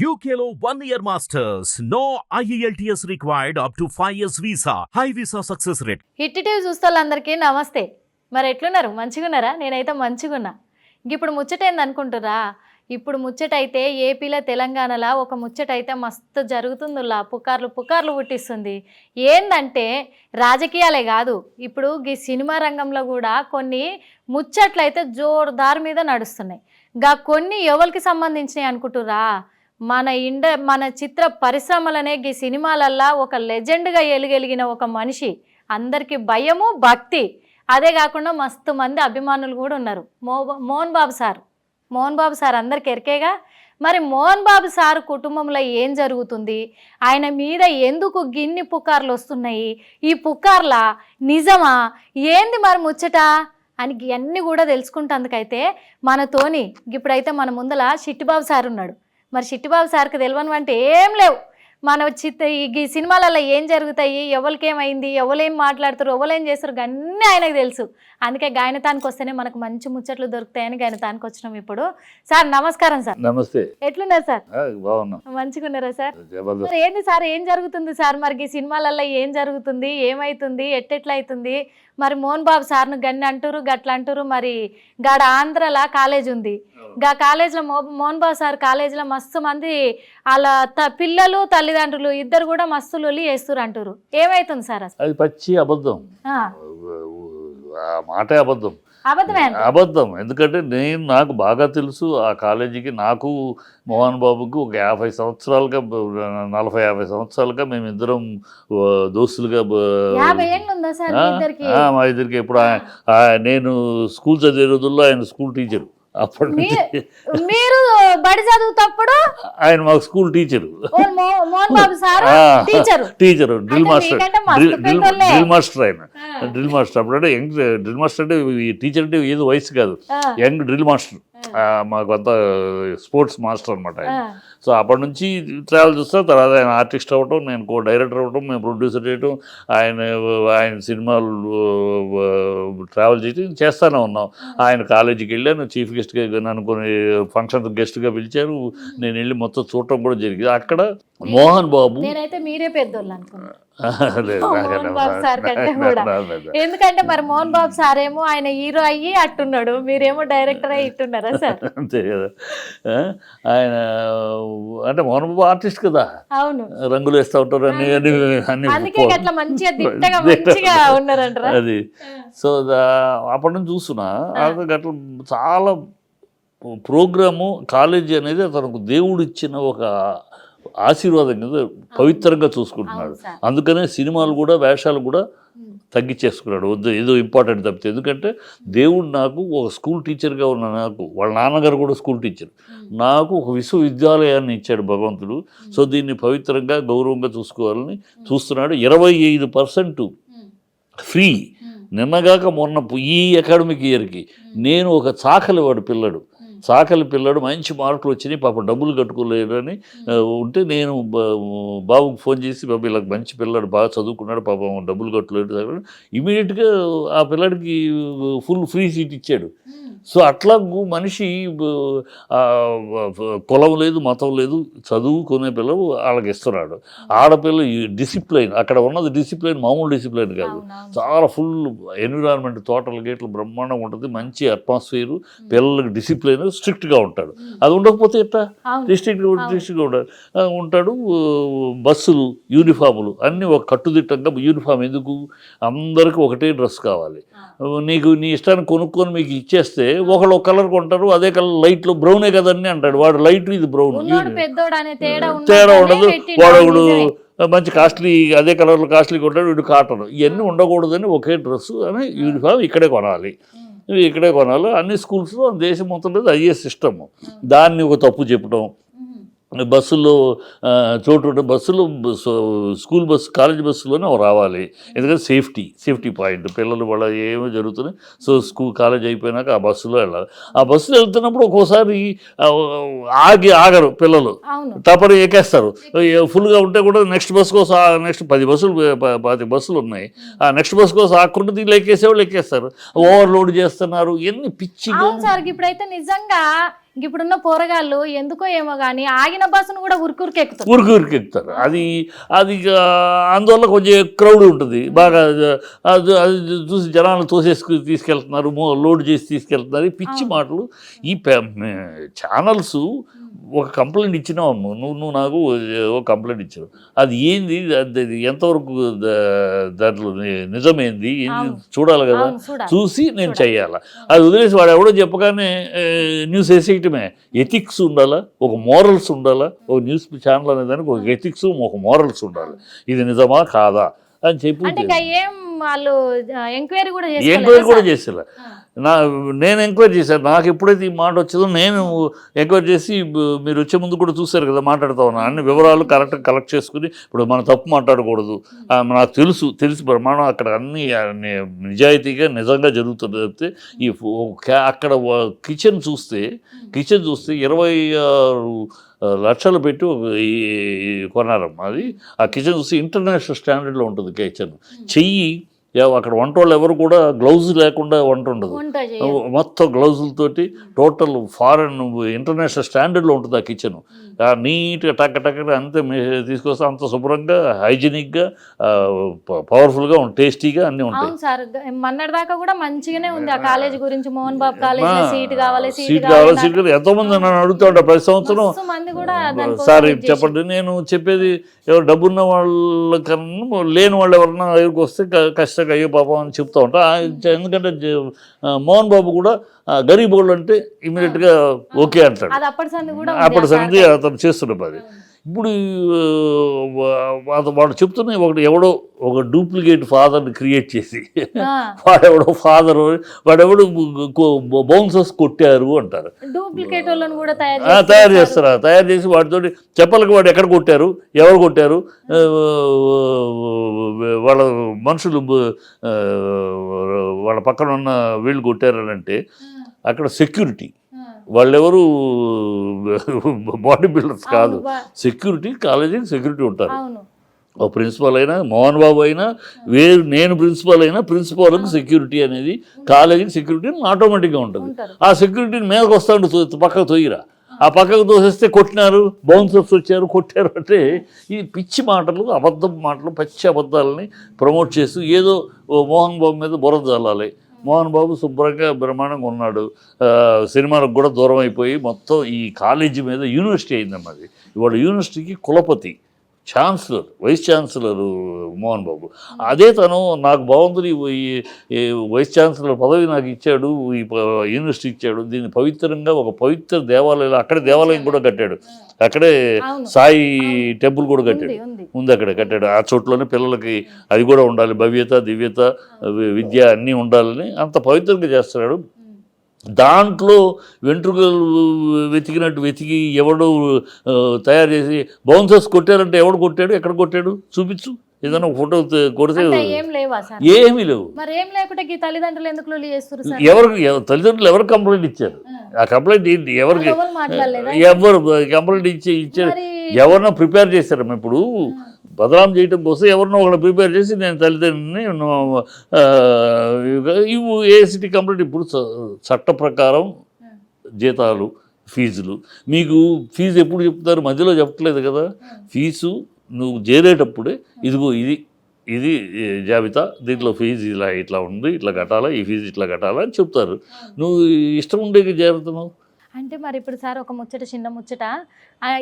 UKLO 1 year masters. No IELTS required up to 5 years visa. High visa success rate. Hit TV చూస్తోళ్ళందరికీ నమస్తే. మరి ఎట్లున్నారు? మంచిగున్నారా? నేనైతే మంచిగున్నా. ఇప్పుడు ముచ్చటేంది అనుకుంటురా? ఇప్పుడు ముచ్చటైతే ఏపీలో తెలంగాణలో ఒక ముచ్చటైతే మస్తు జరుగుతుందిలా, పుకార్లు పుట్టిస్తుంది. ఏందంటే రాజకీయాలే కాదు, ఇప్పుడు ఈ సినిమా రంగంలో కూడా కొన్ని ముచ్చట్లయితే జోరుదారు మీద నడుస్తున్నాయి. గా కొన్ని ఎవరికి సంబంధించినవి అనుకుంటురా? మన చిత్ర పరిశ్రమలనే ఈ సినిమాలల్లా ఒక లెజెండ్గా ఎలుగెలిగిన ఒక మనిషి, అందరికీ భయము భక్తి, అదే కాకుండా మస్తు మంది అభిమానులు కూడా ఉన్నారు. మోహన్ బాబు సార్ అందరికి ఎరికేగా. మరి మోహన్ బాబు సార్ కుటుంబంలో ఏం జరుగుతుంది, ఆయన మీద ఎందుకు గిన్ని పుకార్లు వస్తున్నాయి, ఈ పుకార్ల నిజమా ఏంది మరి ముచ్చట అని ఇవన్నీ కూడా తెలుసుకుంటందుకైతే మనతోని ఇప్పుడైతే మన ముందల చిట్టిబాబు సార్ ఉన్నాడు. మరి చిట్టిబాబు సార్కి తెలియనివంటే ఏం లేవు. మన ఈ సినిమాలలో ఏం జరుగుతాయి, ఎవరికేమైంది, ఎవరేం మాట్లాడుతారు, ఎవరేం చేస్తారు, అన్నీ ఆయనకు తెలుసు. అందుకే గాయనతానికి వస్తేనే మనకు మంచి ముచ్చట్లు దొరుకుతాయని గాయనతానికి వచ్చినాం. ఇప్పుడు సార్ నమస్కారం. సార్ నమస్తే. ఎట్లున్నారు సార్? బాగున్నా. మంచిగున్నారా సార్? మరి ఏంది సార్, ఏం జరుగుతుంది సార్? మరి ఈ సినిమాలలో ఏం జరుగుతుంది, ఏమైతుంది, ఎట్టెట్లా అవుతుంది? మరి మోహన్ బాబు సార్ను గన్ని అంటారు, గట్ల అంటారు. మరి గాడ ఆంధ్రలా కాలేజ్ ఉంది, గా కాలేజ్లో మోహన్ బాబు సార్ కాలేజ్లో మస్తు మంది వాళ్ళ పిల్లలు తల్లిదండ్రులు ఇద్దరు కూడా మస్తు లొల్లి చేస్తారు అంటారు. ఏమైతుంది సార్? అది పచ్చి అబద్ధం, మాటే అబద్ధం. అబద్ధం. ఎందుకంటే నాకు బాగా తెలుసు ఆ కాలేజీకి, నాకు మోహన్ బాబుకి ఒక 50 సంవత్సరాలుగా 40-50 సంవత్సరాలుగా మేమిద్దరం దోస్తులుగా. మా ఇద్దరికి ఎప్పుడు నేను స్కూల్ చదివే రోజుల్లో ఆయన స్కూల్ టీచరు. అప్పటి నుంచి మీరు బడి చదువుతప్పుడు ఆయన మాకు school teacher, teacher drill master. ఆయన డ్రిల్ మాస్టర్. అప్పుడంటే యంగ్ డ్రిల్ మాస్టర్ అంటే టీచర్ అంటే ఏదో వయసు కాదు, యంగ్ డ్రిల్ మాస్టర్. మాకు అంతా స్పోర్ట్స్ మాస్టర్ అనమాట ఆయన. సో అప్పటి నుంచి ట్రావెల్ చూస్తా. తర్వాత ఆయన ఆర్టిస్ట్ అవ్వటం, నేను కో డైరెక్టర్ అవ్వటం, మేము ప్రొడ్యూసర్ చేయటం, ఆయన సినిమాలు ట్రావెల్ చేస్తూనే ఉన్నాం. ఆయన కాలేజీకి వెళ్ళాను, చీఫ్ గెస్ట్గా నన్ను కొన్ని ఫంక్షన్ గెస్ట్గా పిలిచారు. నేను వెళ్ళి మొత్తం చూడటం కూడా జరిగింది. అక్కడ మోహన్ బాబు, నేనైతే మీరే పెద్దోళ్ళు అనుకున్నా, ఎందుకంటే మరి మోహన్ బాబు సార్ ఏమో ఆయన హీరో అయ్యి అట్టున్నాడు, మీరేమో డైరెక్టర్ అయ్యి ఇట్టున్నారా సార్? అంతే కదా. ఆయన అంటే మోహన్ బాబు ఆర్టిస్ట్ కదా, అవును, రంగులు వేస్తూ ఉంటారు అది. సో అప్పటి నుంచి చూస్తున్నా అట్లా చాలా ప్రోగ్రాము. కాలేజీ అనేది తనకు దేవుడు ఇచ్చిన ఒక ఆశీర్వాదం కింద పవిత్రంగా చూసుకుంటున్నాడు. అందుకనే సినిమాలు కూడా వేషాలు కూడా తగ్గించేసుకున్నాడు. వద్దు ఏదో ఇంపార్టెంట్ తప్పితే. ఎందుకంటే దేవుడు నాకు ఒక స్కూల్ టీచర్గా ఉన్న నాకు, వాళ్ళ నాన్నగారు కూడా స్కూల్ టీచర్, నాకు ఒక విశ్వవిద్యాలయాన్ని ఇచ్చాడు భగవంతుడు. సో దీన్ని పవిత్రంగా గౌరవంగా చూసుకోవాలని చూస్తున్నాడు. 25% ఫ్రీ. నిన్నగాక మొన్న ఈ అకాడమిక్ ఇయర్కి నేను ఒక చాకలివాడు పిల్లడు మంచి మార్కులు వచ్చినాయి, పాప డబ్బులు కట్టుకోలేరని ఉంటే నేను బాబుకి ఫోన్ చేసి, బాబు ఇలా మంచి పిల్లాడు బాగా చదువుకున్నాడు, పాపం డబ్బులు కట్టలేదు, ఇమీడియట్గా ఆ పిల్లాడికి ఫుల్ ఫ్రీ సీట్ ఇచ్చాడు. సో అట్లా మనిషి కులం లేదు, మతం లేదు, చదువుకునే పిల్లలు వాళ్ళకి ఇస్తున్నాడు. ఆడపిల్ల డిసిప్లైన్, అక్కడ ఉన్నది డిసిప్లైన్ మామూలు డిసిప్లైన్ కాదు, చాలా ఫుల్ ఎన్విరాన్మెంట్, తోటల గేట్లు బ్రహ్మాండంగా ఉంటుంది, మంచి అట్మాస్ఫియర్, పిల్లలకి డిసిప్లైన్, స్ట్రిక్ట్గా ఉంటాడు. అది ఉండకపోతే ఎట్లా? డిస్ట్రిక్ట్గా ఉంటాడు. బస్సులు, యూనిఫాములు అన్నీ ఒక కట్టుదిట్టంగా. యూనిఫామ్ ఎందుకు? అందరికీ ఒకటే డ్రెస్ కావాలి. నీకు నీ ఇష్టాన్ని కొనుక్కొని మీకు ఇచ్చేస్తే ఒకళ్ళు కలర్ కొంటారు, అదే కలర్ లైట్లో బ్రౌనే కదని అంటాడు వాడు, లైట్ ఇది బ్రౌన్, తేడా ఉండదు. వాడు మంచి కాస్ట్లీ అదే కలర్లో కాస్ట్లీ కొంటాడు, వీడు కాటన్. ఇవన్నీ ఉండకూడదని ఒకే డ్రెస్సు అని యూనిఫామ్ ఇక్కడే కొనాలి, అన్ని స్కూల్స్లో దేశం మొత్తం మీద అయ్యే సిస్టము. దాన్ని ఒక తప్పు చెప్పడం. బస్సుల్లో చోటు బస్సులో స్కూల్ బస్సు, కాలేజ్ బస్సులోనే రావాలి. ఎందుకంటే సేఫ్టీ పాయింట్. పిల్లలు వాళ్ళ ఏమో జరుగుతున్నాయి. సో కాలేజ్ అయిపోయినాక ఆ బస్సులో వెళ్ళాలి. ఆ బస్సులో వెళ్తున్నప్పుడు ఒక్కోసారి ఆగరు పిల్లలు, తప్పని ఎక్కేస్తారు. ఫుల్గా ఉంటే కూడా నెక్స్ట్ బస్ కోసం, నెక్స్ట్ 10 బస్సులు ఉన్నాయి, ఆ నెక్స్ట్ బస్ కోసం ఆకుండా దీనిలో ఎక్కేసేవాళ్ళు ఎక్కేస్తారు. ఓవర్లోడ్ చేస్తున్నారు, ఎన్ని పిచ్చి. ఇప్పుడైతే నిజంగా ఇప్పుడున్న పోరగాళ్ళు ఎందుకో ఏమో కానీ ఆగిన బస్సును కూడా ఉరికి ఎక్కుతారు. ఊరికి ఎక్కుతారు. అది అందువల్ల కొంచెం క్రౌడ్ ఉంటుంది బాగా. అది చూసి జనాలు తోసేసుకుని తీసుకెళ్తున్నారు, లోడ్ చేసి తీసుకెళ్తున్నారు. ఈ పిచ్చి మాటలు. ఈ ఛానల్స్ ఒక కంప్లైంట్ ఇచ్చినావు నువ్వు నాకు ఒక కంప్లైంట్ ఇచ్చావు. అది ఏంది, అది ఎంతవరకు దాంట్లో నిజమేంది చూడాలి కదా. చూసి నేను చెయ్యాలా. అది వదిలేసి వాడు ఎవడో చెప్పగానే న్యూస్ వేసేయటమే. ఎథిక్స్ ఉండాలా, ఒక మోరల్స్ ఉండాలా. ఒక న్యూస్ ఛానల్ అనే దానికి ఒక ఎథిక్స్, ఒక మోరల్స్ ఉండాలి. ఇది నిజమా కాదా అని చెప్పి వాళ్ళు ఎంక్వైరీ కూడా చేసేలా. నేను ఎంక్వైరీ చేశాను. నాకు ఎప్పుడైతే ఈ మాట వచ్చిందో నేను ఎంక్వైరీ చేసి, మీరు వచ్చే ముందు కూడా చూశారు కదా మాట్లాడుతూ ఉన్నా, అన్ని వివరాలు కలెక్ట్ చేసుకుని. ఇప్పుడు మనం తప్పు మాట్లాడకూడదు, నాకు తెలిసి మనం అక్కడ అన్ని నిజాయితీగా నిజంగా జరుగుతుంది. చెప్తే ఈ అక్కడ కిచెన్ చూస్తే 26 లక్షలు పెట్టి కొన్నారమ్మా. అది ఆ కిచెన్ చూస్తే ఇంటర్నేషనల్ స్టాండర్డ్లో ఉంటుంది కిచెన్. చెయ్యి అక్కడ వంట వాళ్ళు ఎవరు కూడా గ్లౌజ్ లేకుండా వంట ఉండదు. మొత్తం గ్లౌజులతోటి టోటల్ ఫారెన్ ఇంటర్నేషనల్ స్టాండర్డ్లో ఉంటుంది ఆ కిచెన్. నీట్గా టక్క అంతే తీసుకొస్తే అంత శుభ్రంగా, హైజీనిక్గా, పవర్ఫుల్గా, టేస్టీగా అన్నీ ఉంటాయి. సార్ మొన్నటిదాకా కూడా మంచిగానే ఉంది ఆ కాలేజ్ గురించి. మోహన్ బాబు కాలేజ్ సీట్ కావాలి. ఎంతో మంది నన్ను అడుగుతూ ఉంటారు ప్రతి సంవత్సరం, సార్ చెప్పండి. నేను చెప్పేది ఎవరు డబ్బున్న వాళ్ళకన్నా లేని వాళ్ళు ఎవరన్నా దగ్గరికి వస్తే కష్టంగా అయ్యో పాపం అని చెప్తూ ఉంటా. ఎందుకంటే మోహన్ బాబు కూడా గరీబ్ వాళ్ళు అంటే ఇమీడియట్గా ఓకే అంటాడు. అప్పటి సంగతి అతను చేస్తున్న పది. ఇప్పుడు వాడు చెప్తున్న ఎవడో ఒక డూప్లికేట్ ఫాదర్ని క్రియేట్ చేసి వాడెవడో వాడెవడు బౌన్సర్స్ కొట్టారు అంటారు. తయారు చేస్తారు. తయారు చేసి వాటితో చెప్పలకి వాడు ఎక్కడ కొట్టారు, ఎవరు కొట్టారు, వాళ్ళ మనుషులు వాళ్ళ పక్కన ఉన్న వీళ్ళు కొట్టారు అంటే అక్కడ సెక్యూరిటీ. వాళ్ళెవరు బాడీ బిల్డర్స్ కాదు, సెక్యూరిటీ. కాలేజీకి సెక్యూరిటీ ఉంటారు. ఒక ప్రిన్సిపాల్ అయినా, మోహన్ బాబు అయినా, నేను ప్రిన్సిపాల్ అయినా, ప్రిన్సిపాల్కి సెక్యూరిటీ అనేది, కాలేజీకి సెక్యూరిటీ ఆటోమేటిక్గా ఉంటుంది. ఆ సెక్యూరిటీని మీదకి వస్తాడు, పక్కకు తోయిరా. ఆ పక్కకు తోసేస్తే కొట్టినారు, బౌన్సర్స్ వచ్చారు, కొట్టారు అంటే ఈ పిచ్చి మాటలు, అబద్ధం మాటలు, పచ్చి అబద్ధాలని ప్రమోట్ చేస్తూ ఏదో మోహన్ బాబు మీద బురద చల్లాలి. మోహన్ బాబు శుభ్రంగా బ్రహ్మాండంగా ఉన్నాడు. సినిమాలకు కూడా దూరం అయిపోయి మొత్తం ఈ కాలేజీ మీద యూనివర్సిటీ అయిందన్నది. ఇవాళ యూనివర్సిటీకి కులపతి, chancellor, vice chancellor Mohan Babu. అదే తను నాకు బాగుంది, ఈ వైస్ ఛాన్సలర్ పదవి నాకు ఇచ్చాడు, ఈ యూనివర్సిటీ ఇచ్చాడు, దీన్ని పవిత్రంగా ఒక పవిత్ర దేవాలయం, అక్కడే దేవాలయం కూడా కట్టాడు, అక్కడే సాయి టెంపుల్ కూడా కట్టాడు, ఉంది అక్కడ కట్టాడు. ఆ చోట్లోనే పిల్లలకి అది కూడా ఉండాలి, భవ్యత, దివ్యత, విద్య అన్నీ ఉండాలని అంత పవిత్రంగా చేస్తున్నాడు. దాంట్లో వెంట్రుకలు వెతికినట్టు వెతికి ఎవడు తయారు చేసి బౌన్సర్స్ కొట్టారంటే ఎవడు కొట్టాడు, ఎక్కడ కొట్టాడు చూపించు. ఏదైనా ఒక ఫోటో కొడితే ఏమీ లేవు. తల్లిదండ్రులు ఎవరు కంప్లైంట్ ఇచ్చారు? ఆ కంప్లైంట్ ఏంటి? ఎవరికి ఎవరు కంప్లైంట్ ఇచ్చారు? ఎవరినో ప్రిపేర్ చేశారు. ఇప్పుడు బదనాం చేయడం కోసం ఎవరినో ఒకటి ప్రిపేర్ చేసి నేను తల్లిదండ్రులని ఇవి ఏసిటీ కంప్లైంట్. ఇప్పుడు చట్ట ప్రకారం జీతాలు, ఫీజులు, మీకు ఫీజు ఎప్పుడు చెప్తారు? మధ్యలో చెప్పట్లేదు కదా. ఫీజు నువ్వు చేరేటప్పుడే ఇదిగో ఇది జాబితా, దీంట్లో ఫీజు ఇట్లా ఉంది, ఇట్లా కట్టాలా, ఈ ఫీజు ఇట్లా కట్టాలా అని చెప్తారు. నువ్వు ఇష్టం ఉండేకి చేరుతున్నావు అంటే. మరి ఇప్పుడు సార్ ఒక ముచ్చట, చిన్న ముచ్చట,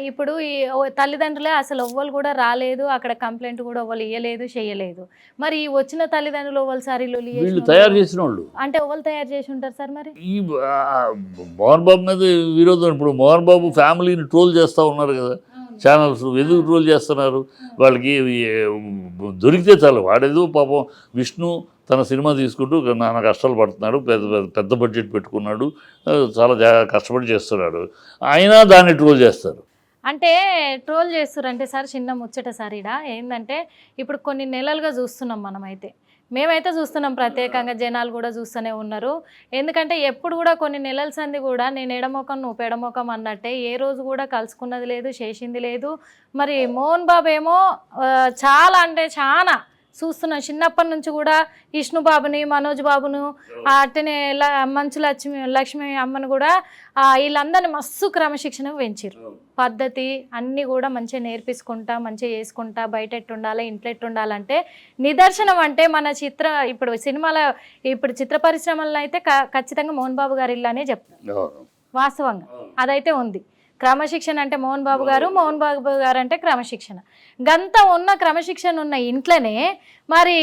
ఇప్పుడు ఈ తల్లిదండ్రులే అసలు ఎవ్వరు కూడా రాలేదు, అక్కడ కంప్లైంట్ కూడా ఎవ్వరు ఇవ్వలేదు, చేయలేదు. మరి వచ్చిన తల్లిదండ్రులు ఎవ్వరు సార్ వీళ్ళు తయారు చేసిన వాళ్ళు అంటే ఎవరు తయారు చేసి ఉంటారు సార్? మరి ఈ మోహన్ బాబు మీద విరోధం. ఇప్పుడు మోహన్ బాబు ఫ్యామిలీని ట్రోల్ చేస్తూ ఉన్నారు కదా ఛానల్స్. ఎందుకు ట్రోల్ చేస్తున్నారు? వాళ్ళకి దొరికితే చాలు. వాడేదో పాపం విష్ణు తన సినిమా తీసుకుంటూ నాన్న కష్టాలు పడుతున్నాడు, పెద్ద బడ్జెట్ పెట్టుకున్నాడు, చాలా కష్టపడి చేస్తున్నాడు, అయినా దాన్ని ట్రోల్ చేస్తారు. అంటే ట్రోల్ చేస్తారు అంటే సార్ చిన్న ముచ్చట సార్. ఇడ ఏంటంటే ఇప్పుడు కొన్ని నెలలుగా చూస్తున్నాం మనమైతే, మేమైతే చూస్తున్నాం ప్రత్యేకంగా, జనాలు కూడా చూస్తూనే ఉన్నారు. ఎందుకంటే ఎప్పుడు కూడా కొన్ని నెలల సంది కూడా నేను ఎడమొఖం నువ్వు పెడమొఖం అన్నట్టే, ఏ రోజు కూడా కలుసుకున్నది లేదు, చేసింది లేదు. మరి మోహన్ బాబు ఏమో చాలా అంటే చాలా చూస్తున్నాం చిన్నప్పటి నుంచి కూడా విష్ణుబాబుని మనోజ్ బాబును అట్టనే మంచు లక్ష్మి అమ్మను కూడా వీళ్ళందరినీ మస్తు క్రమశిక్షణ పెంచారు. పద్ధతి అన్నీ కూడా మంచిగా నేర్పించుకుంటా మంచిగా చేసుకుంటా బయట ఎట్టుండాలి ఇంట్లో ఎట్టుండాలంటే నిదర్శనం అంటే మన ఇప్పుడు సినిమాల ఇప్పుడు చిత్ర పరిశ్రమల్లో అయితే ఖచ్చితంగా మోహన్ బాబు గారి ఇల్లు అనే చెప్తారు. వాస్తవంగా అదైతే ఉంది. క్రమశిక్షణ అంటే మోహన్ బాబు గారు అంటే క్రమశిక్షణ. గంత ఉన్న క్రమశిక్షణ ఉన్న ఇంట్లోనే మరి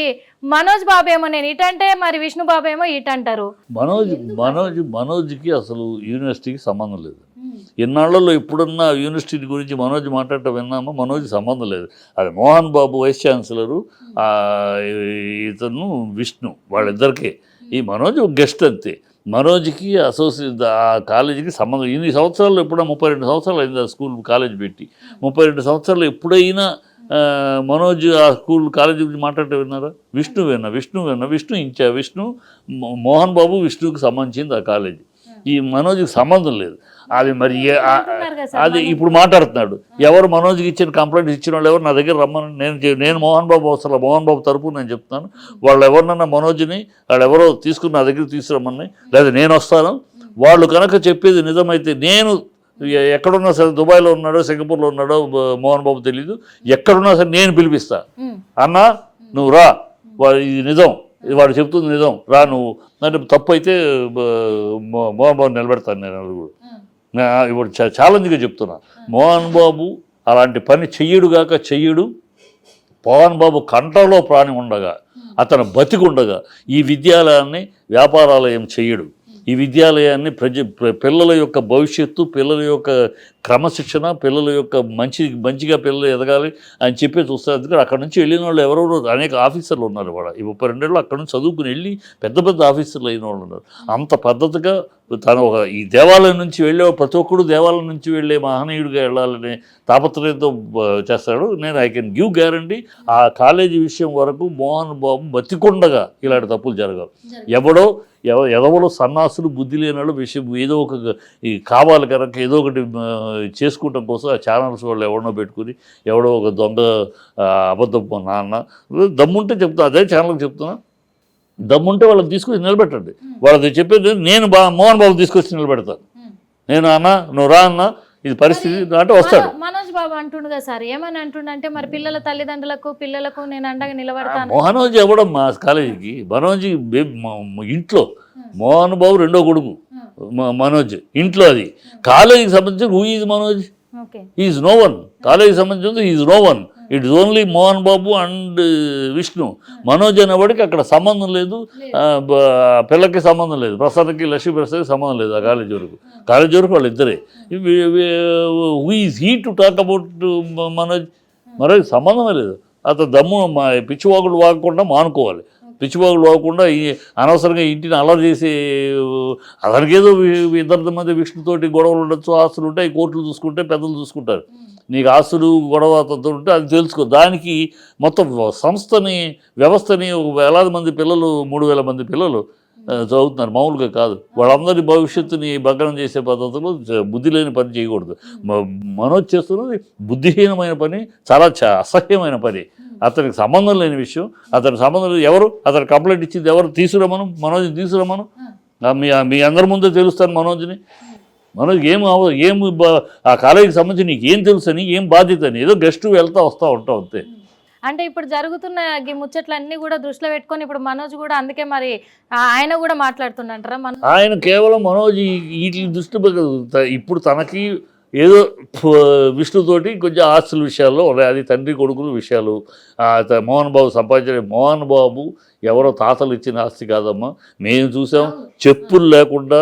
మనోజ్ బాబు ఏమో నేను ఇటంటే మరి విష్ణు బాబు ఏమో ఇటంటారు. మనోజ్కి అసలు యూనివర్సిటీకి సంబంధం లేదు. ఇన్నాళ్లలో ఎప్పుడన్నా యూనివర్సిటీ గురించి మనోజ్ మాట్లాడటం విన్నామో? మనోజ్కి సంబంధం లేదు. అది మోహన్ బాబు వైస్ ఛాన్సలరు, ఇతను విష్ణు, వాళ్ళిద్దరికే. ఈ మనోజ్ గెస్ట్ అంతే. మనోజ్కి అసోసియేట్ ఆ కాలేజీకి సంబంధం. ఇన్ని సంవత్సరాలు ఎప్పుడైనా 32 సంవత్సరాలు అయింది ఆ స్కూల్ కాలేజ్ పెట్టి. 32 సంవత్సరాలు ఎప్పుడైనా మనోజ్ ఆ స్కూల్ కాలేజీ గురించి మాట్లాడితే విన్నారా? విష్ణు మోహన్ బాబు విష్ణుకి సంబంధించింది ఆ కాలేజీ. ఈ మనోజ్కి సంబంధం లేదు. అది మరి అది ఇప్పుడు మాట్లాడుతున్నాడు. ఎవరు మనోజ్కి ఇచ్చిన కంప్లైంట్ ఇచ్చిన వాళ్ళు ఎవరు నా దగ్గర రమ్మని నేను మోహన్ బాబు అవసరం, మోహన్ బాబు తరపు నేను చెప్తున్నాను. వాళ్ళు ఎవరినన్నా మనోజ్ని వాళ్ళు ఎవరో తీసుకుని నా దగ్గర తీసుకురమ్మని, లేదా నేను వస్తాను. వాళ్ళు కనుక చెప్పేది నిజమైతే నేను ఎక్కడున్నా సరే, దుబాయ్లో ఉన్నాడో సింగపూర్లో ఉన్నాడో మోహన్ బాబు తెలీదు, ఎక్కడున్నా సరే నేను పిలిపిస్తా. అన్నా నువ్వు రా, ఇది నిజం, వాడు చెప్తుంది నిజం, రా నువ్వు. అంటే తప్పు అయితే మోహన్ బాబు నిలబెడతాను నేను. కూడా ఇప్పుడు ఛాలెంజ్గా చెప్తున్నా, మోహన్ బాబు అలాంటి పని చెయ్యడు. మోహన్ బాబు కంటలో ప్రాణి ఉండగా, అతను బతికుండగా ఈ విద్యాలయాన్ని వ్యాపారాలయం చెయ్యడు. ఈ విద్యాలయాన్ని పిల్లల యొక్క భవిష్యత్తు, పిల్లల యొక్క క్రమశిక్షణ, పిల్లల యొక్క మంచిగా పిల్లలు ఎదగాలి అని చెప్పి చూస్తారు. అందుకని అక్కడ నుంచి వెళ్ళిన వాళ్ళు ఎవరెవరో అనేక ఆఫీసర్లు ఉన్నారు. కూడా ఈ 32 ఏళ్ళు అక్కడ నుంచి చదువుకుని వెళ్ళి పెద్ద ఆఫీసర్లు అయిన వాళ్ళు ఉన్నారు. అంత పద్ధతిగా తను ఈ దేవాలయం నుంచి వెళ్ళే ప్రతి ఒక్కడు దేవాలయం నుంచి వెళ్ళే మహనీయుడిగా వెళ్ళాలనే తాపత్రయంతో చేస్తాడు. నేను ఐ కెన్ గివ్ గ్యారంటీ ఆ కాలేజీ విషయం వరకు మోహన్ బాబు బతికుండగా ఇలాంటి తప్పులు జరగవు. ఎవరో సన్నాసులు బుద్ధి లేని వాళ్ళు విషయం ఏదో ఒక కావాలి కనుక ఏదో ఒకటి చేసుకోవటం కోసం ఆ ఛానల్స్ వాళ్ళు ఎవరినో పెట్టుకుని ఎవడో ఒక దొంగ అబద్ధం నాన్న దమ్ముంటే చెప్తున్నా, అదే ఛానల్కి చెప్తున్నా, దమ్ముంటే వాళ్ళని తీసుకొచ్చి నిలబెట్టండి. వాళ్ళది చెప్పేది నేను మోహన్ బాబు తీసుకొచ్చి నిలబెడతాను. నేను అన్న నువ్వు రా అన్న, ఇది పరిస్థితి అంటే వస్తాడు. మనోజ్ బాబు అంటుండు కదా సార్, ఏమని అంటుండంటే మరి పిల్లల పిల్లలకు నేను అండగా నిలబడతాను. మనోజ్ ఎవడం మా కాలేజీకి, మనోజ్ ఇంట్లో మోహన్ బాబు రెండో కొడుకు మనోజ్ ఇంట్లో. అది కాలేజీకి సంబంధించి who is Manoj? Is no one. కాలేజీకి సంబంధించి is no one. It is only Mohan Babu and Vishnu. Manoj అనేవాడికి అక్కడ సంబంధం లేదు, పిల్లకి సంబంధం లేదు, ప్రసాద్కి లక్ష్మీ ప్రసాద్కి సంబంధం లేదు. ఆ కాలేజీ వరకు వాళ్ళిద్దరే. Who is he to talk about Manoj? Manoj సంబంధమే లేదు. అతను దమ్ము పిచ్చివాగుడు వాగకుండా మానుకోవాలి. పిచ్చివాగుడు వాగకుండా అనవసరంగా ఇంటిని అలర్ చేసి అతనికి ఏదో ఇద్దరి మధ్య విష్ణుతోటి గొడవలు ఉండొచ్చు, ఆస్తులు ఉంటాయి, కోర్టులు చూసుకుంటే పెద్దలు చూసుకుంటారు. నీకు ఆస్తులు గొడవ ఉంటే అది తెలుసుకో. దానికి మొత్తం వ్యవస్థని 1,000 మంది పిల్లలు, 3,000 మంది పిల్లలు చదువుతున్నారు, మామూలుగా కాదు. వాళ్ళందరి భవిష్యత్తుని భగ్నం చేసే పద్ధతిలో బుద్ధి లేని పని చేయకూడదు. మనోజ్ చేస్తున్నది బుద్ధిహీనమైన పని, చాలా అసహ్యమైన పని. అతనికి సంబంధం లేని విషయం. అతనికి సంబంధం లేదు. ఎవరు అతను కంప్లైంట్ ఇచ్చింది? ఎవరు? మనోజ్ని తీసుకురమ్మను. మీ అందరి ముందే తెలుస్తాను మనోజ్ని. మనోజ్ ఆ కాలేజీకి సంబంధించి నీకు ఏం తెలుసు అని, ఏం బాధ్యత అని, ఏదో గెస్ట్ వస్తూ ఉంటావు అంతే. అంటే ఇప్పుడు జరుగుతున్న ఈ ముచ్చట్లన్నీ కూడా దృష్టిలో పెట్టుకొని ఇప్పుడు మనోజ్ కూడా అందుకే మరి ఆయన కూడా మాట్లాడుతుండంటారా? ఆయన కేవలం మనోజ్ వీటి దృష్టి ఇప్పుడు తనకి ఏదో విష్ణుతోటి కొంచెం ఆస్తుల విషయాల్లో అది తండ్రి కొడుకుల విషయాలు మోహన్ బాబు సంపాదించిన. మోహన్ బాబు ఎవరో తాతలు ఇచ్చిన ఆస్తి కాదమ్మా. మేము చూసాం, చెప్పులు లేకుండా